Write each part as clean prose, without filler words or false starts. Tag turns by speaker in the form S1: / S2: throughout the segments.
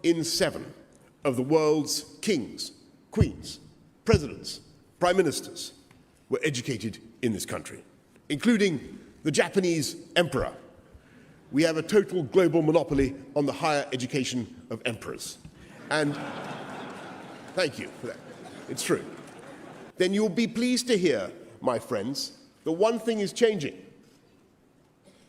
S1: in 7 of the world's kings, queens, presidents, prime ministers were educated in this country, including the Japanese emperor. We have a total global monopoly on the higher education of emperors. And thank you for that. It's true. Then you'll be pleased to hear, my friends, that one thing is changing: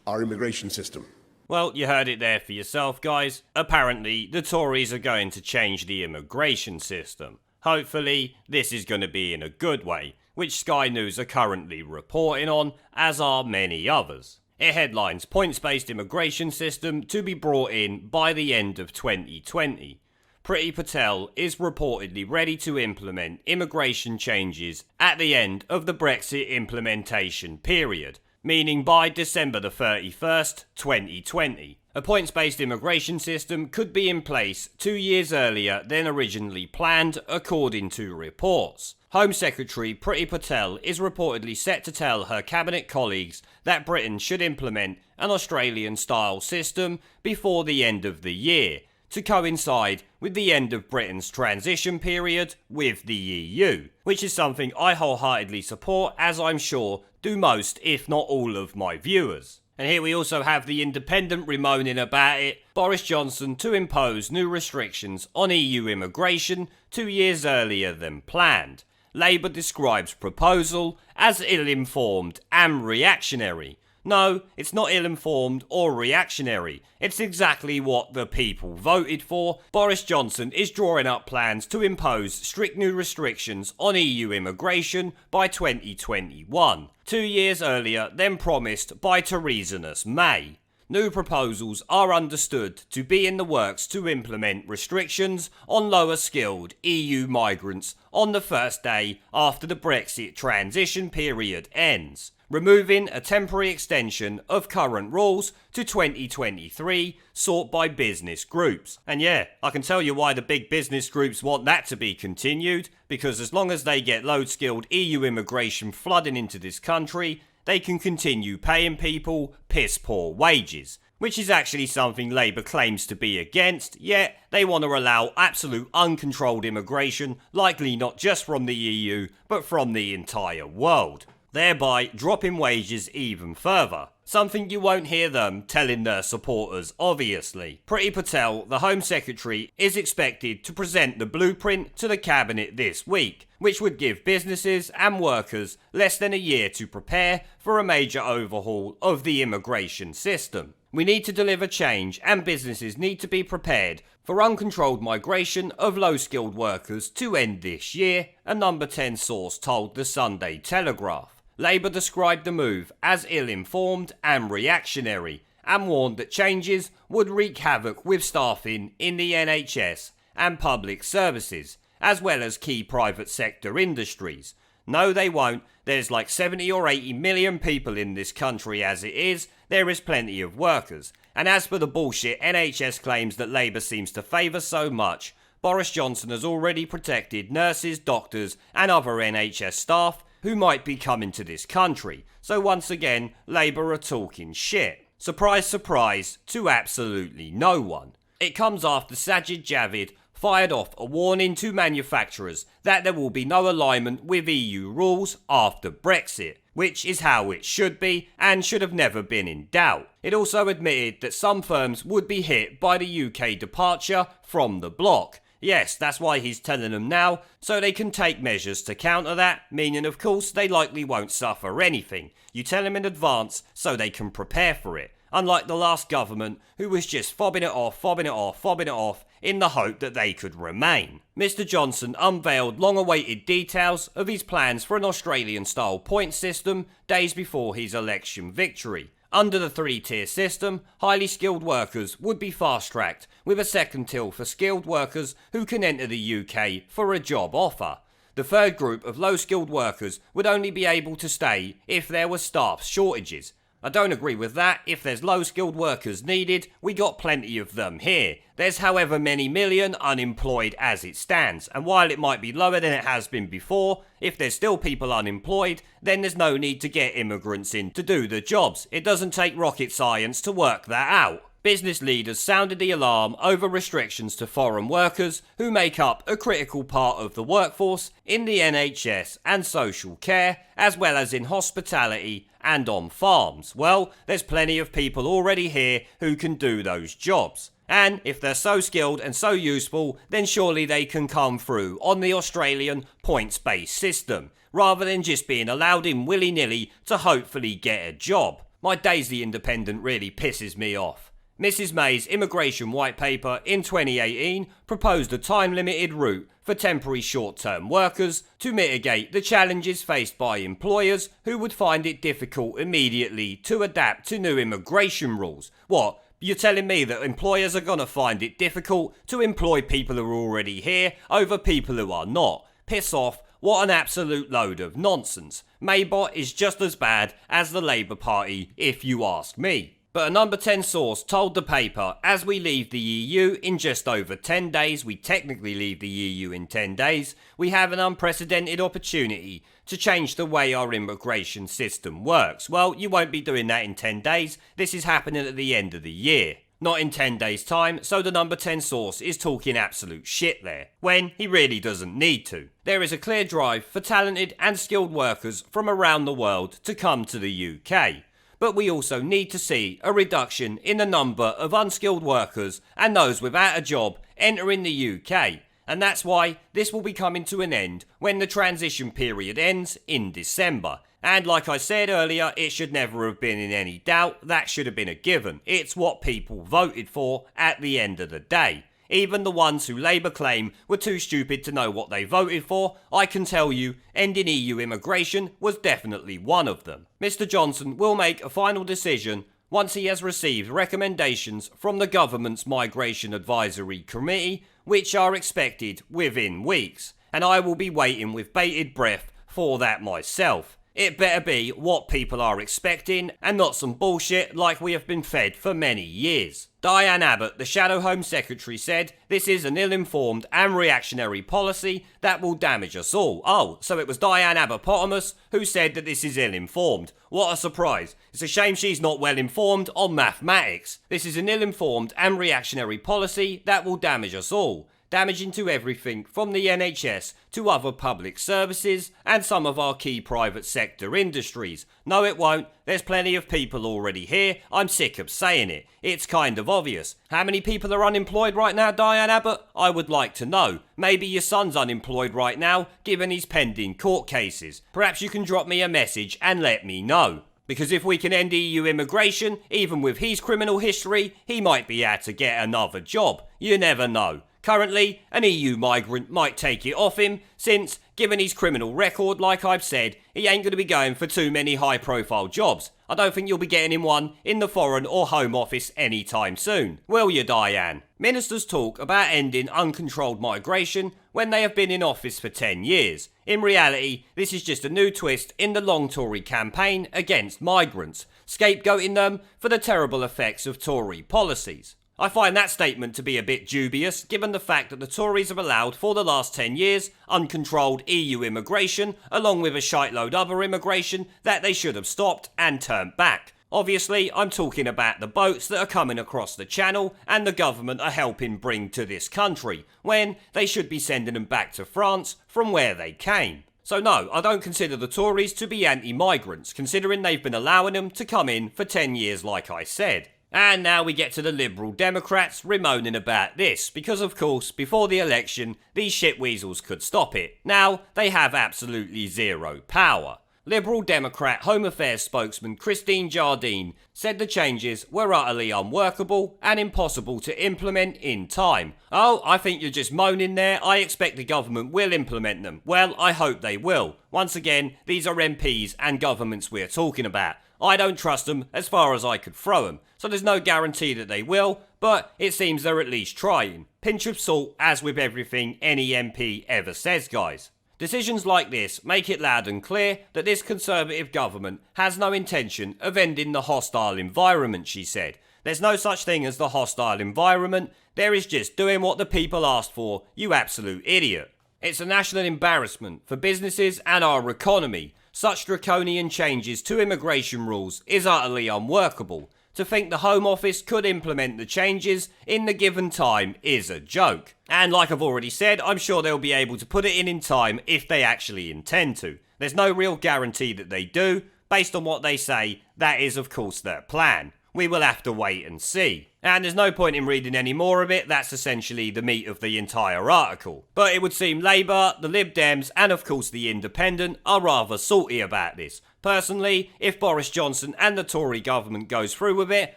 S1: our immigration system.
S2: Well, you heard it there for yourself, guys. Apparently, the Tories are going to change the immigration system. Hopefully, this is going to be in a good way, which Sky News are currently reporting on, as are many others. It headlines points-based immigration system to be brought in by the end of 2020. Priti Patel is reportedly ready to implement immigration changes at the end of the Brexit implementation period, meaning by December the 31st, 2020. A points-based immigration system could be in place 2 years earlier than originally planned, according to reports. Home Secretary Priti Patel is reportedly set to tell her cabinet colleagues that Britain should implement an Australian-style system before the end of the year, to coincide with the end of Britain's transition period with the EU, which is something I wholeheartedly support, as I'm sure do most, if not all, of my viewers. And here we also have the Independent bemoaning about it: Boris Johnson to impose new restrictions on EU immigration 2 years earlier than planned. Labour describes proposal as ill-informed and reactionary. No, it's not ill-informed or reactionary. It's exactly what the people voted for. Boris Johnson is drawing up plans to impose strict new restrictions on EU immigration by 2021, 2 years earlier than promised by Theresa May. New proposals are understood to be in the works to implement restrictions on lower-skilled EU migrants on the first day after the Brexit transition period ends, removing a temporary extension of current rules to 2023 sought by business groups. And yeah, I can tell you why the big business groups want that to be continued, because as long as they get low-skilled EU immigration flooding into this country, they can continue paying people piss-poor wages, which is actually something Labour claims to be against, yet they want to allow absolute uncontrolled immigration, likely not just from the EU, but from the entire world, thereby dropping wages even further. Something you won't hear them telling their supporters, obviously. Priti Patel, the Home Secretary, is expected to present the blueprint to the Cabinet this week, which would give businesses and workers less than a year to prepare for a major overhaul of the immigration system. We need to deliver change, and businesses need to be prepared for uncontrolled migration of low-skilled workers to end this year, a Number 10 source told the Sunday Telegraph. Labour described the move as ill-informed and reactionary, and warned that changes would wreak havoc with staffing in the NHS and public services, as well as key private sector industries. No, they won't. There's like 70 or 80 million people in this country as it is. There is plenty of workers. And as for the bullshit NHS claims that Labour seems to favour so much, Boris Johnson has already protected nurses, doctors and other NHS staff who might be coming to this country. So once again, Labour are talking shit. Surprise, surprise to absolutely no one. It comes after Sajid Javid fired off a warning to manufacturers that there will be no alignment with EU rules after Brexit, which is how it should be and should have never been in doubt. It also admitted that some firms would be hit by the UK departure from the bloc. Yes, that's why he's telling them now, so they can take measures to counter that, meaning of course they likely won't suffer anything. You tell them in advance so they can prepare for it. Unlike the last government, who was just fobbing it off in the hope that they could remain. Mr Johnson unveiled long-awaited details of his plans for an Australian-style point system days before his election victory. Under the 3-tier system, highly skilled workers would be fast-tracked, with a second tier for skilled workers who can enter the UK for a job offer. The third group of low-skilled workers would only be able to stay if there were staff shortages. I don't agree with that. If there's low-skilled workers needed, we got plenty of them here. There's however many million unemployed as it stands, and while it might be lower than it has been before, if there's still people unemployed, then there's no need to get immigrants in to do the jobs. It doesn't take rocket science to work that out. business leaders sounded the alarm over restrictions to foreign workers who make up a critical part of the workforce in the NHS and social care, as well as in hospitality and on farms. Well, there's plenty of people already here who can do those jobs. And if they're so skilled and so useful, then surely they can come through on the Australian points-based system, rather than just being allowed in willy-nilly to hopefully get a job. My Days the Independent really pisses me off. Mrs May's immigration white paper in 2018 proposed a time-limited route for temporary short-term workers to mitigate the challenges faced by employers who would find it difficult immediately to adapt to new immigration rules. What? You're telling me that employers are going to find it difficult to employ people who are already here over people who are not? Piss off. What an absolute load of nonsense. Maybot is just as bad as the Labour Party, if you ask me. But a number 10 source told the paper, as we leave the EU in just over 10 days, we technically leave the EU in 10 days, we have an unprecedented opportunity to change the way our immigration system works. Well, you won't be doing that in 10 days. This is happening at the end of the year. Not in 10 days' time, so the number 10 source is talking absolute shit there, when he really doesn't need to. There is a clear drive for talented and skilled workers from around the world to come to the UK. But we also need to see a reduction in the number of unskilled workers and those without a job entering the UK. And that's why this will be coming to an end when the transition period ends in December. And like I said earlier, it should never have been in any doubt. That should have been a given. It's what people voted for at the end of the day. Even the ones who Labour claim were too stupid to know what they voted for, I can tell you, ending EU immigration was definitely one of them. Mr Johnson will make a final decision once he has received recommendations from the government's Migration Advisory Committee, which are expected within weeks. And I will be waiting with bated breath for that myself. It better be what people are expecting and not some bullshit like we have been fed for many years. Diane Abbott, the Shadow Home Secretary, said this is an ill-informed and reactionary policy that will damage us all. Oh, so it was Diane Abbott-Potamus who said that this is ill-informed. What a surprise. It's a shame she's not well-informed on mathematics. This is an ill-informed and reactionary policy that will damage us all. Damaging to everything from the NHS to other public services and some of our key private sector industries. No, it won't. There's plenty of people already here. I'm sick of saying it. It's kind of obvious. How many people are unemployed right now, Diane Abbott? I would like to know. Maybe your son's unemployed right now, given his pending court cases. Perhaps you can drop me a message and let me know. Because if we can end EU immigration, even with his criminal history, he might be able to get another job. You never know. Currently, an EU migrant might take it off him, since, given his criminal record, like I've said, he ain't going to be going for too many high-profile jobs. I don't think you'll be getting him one in the Foreign or Home Office anytime soon. Will you, Diane? Ministers talk about ending uncontrolled migration when they have been in office for 10 years. In reality, this is just a new twist in the long Tory campaign against migrants, scapegoating them for the terrible effects of Tory policies. I find that statement to be a bit dubious, given the fact that the Tories have allowed for the last 10 years uncontrolled EU immigration, along with a shiteload other immigration that they should have stopped and turned back. Obviously, I'm talking about the boats that are coming across the channel and the government are helping bring to this country, when they should be sending them back to France from where they came. So no, I don't consider the Tories to be anti-migrants, considering they've been allowing them to come in for 10 years like I said. And now we get to the Liberal Democrats bemoaning about this, because of course, before the election, these shitweasels could stop it. Now, they have absolutely zero power. Liberal Democrat Home Affairs spokesman Christine Jardine said the changes were utterly unworkable and impossible to implement in time. Oh, I think you're just moaning there. I expect the government will implement them. Well, I hope they will. Once again, these are MPs and governments we're talking about. I don't trust them as far as I could throw them, so there's no guarantee that they will, but it seems they're at least trying. Pinch of salt, as with everything any MP ever says, guys. Decisions like this make it loud and clear that this Conservative government has no intention of ending the hostile environment, she said. There's no such thing as the hostile environment, there is just doing what the people asked for, you absolute idiot. It's a national embarrassment for businesses and our economy. Such draconian changes to immigration rules is utterly unworkable. To think the Home Office could implement the changes in the given time is a joke. And like I've already said, I'm sure they'll be able to put it in time if they actually intend to. There's no real guarantee that they do. Based on what they say, that is of course their plan. We will have to wait and see. And there's no point in reading any more of it, that's essentially the meat of the entire article. But it would seem Labour, the Lib Dems and of course the Independent are rather salty about this. Personally, if Boris Johnson and the Tory government goes through with it,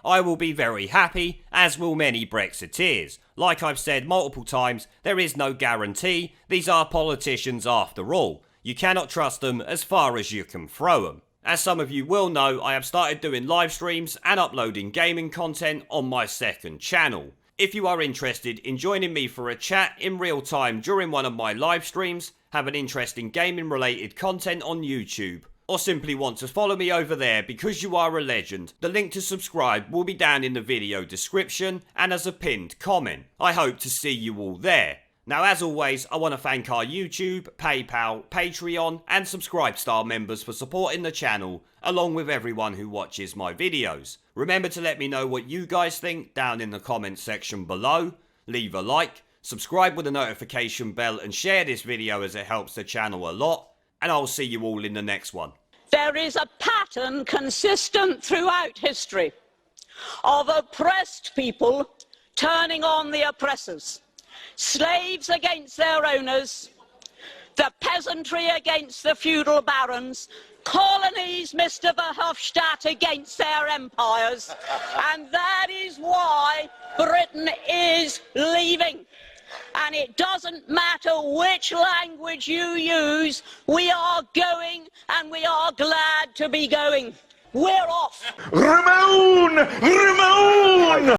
S2: I will be very happy, as will many Brexiteers. Like I've said multiple times, there is no guarantee. These are politicians after all. You cannot trust them as far as you can throw them. As some of you will know, I have started doing live streams and uploading gaming content on my second channel. If you are interested in joining me for a chat in real time during one of my live streams, have an interest in gaming related content on YouTube, or simply want to follow me over there because you are a legend, the link to subscribe will be down in the video description and as a pinned comment. I hope to see you all there. Now, as always, I want to thank our YouTube, PayPal, Patreon and Subscribe-Star members for supporting the channel, along with everyone who watches my videos. Remember to let me know what you guys think down in the comments section below. Leave a like, subscribe with a notification bell and share this video as it helps the channel a lot. And I'll see you all in the next one.
S3: There is a pattern consistent throughout history of oppressed people turning on the oppressors. Slaves against their owners, the peasantry against the feudal barons, colonies, Mr. Verhofstadt, against their empires. And that is why Britain is leaving. And it doesn't matter which language you use, we are going and we are glad to be going. We're off.
S4: Ramon!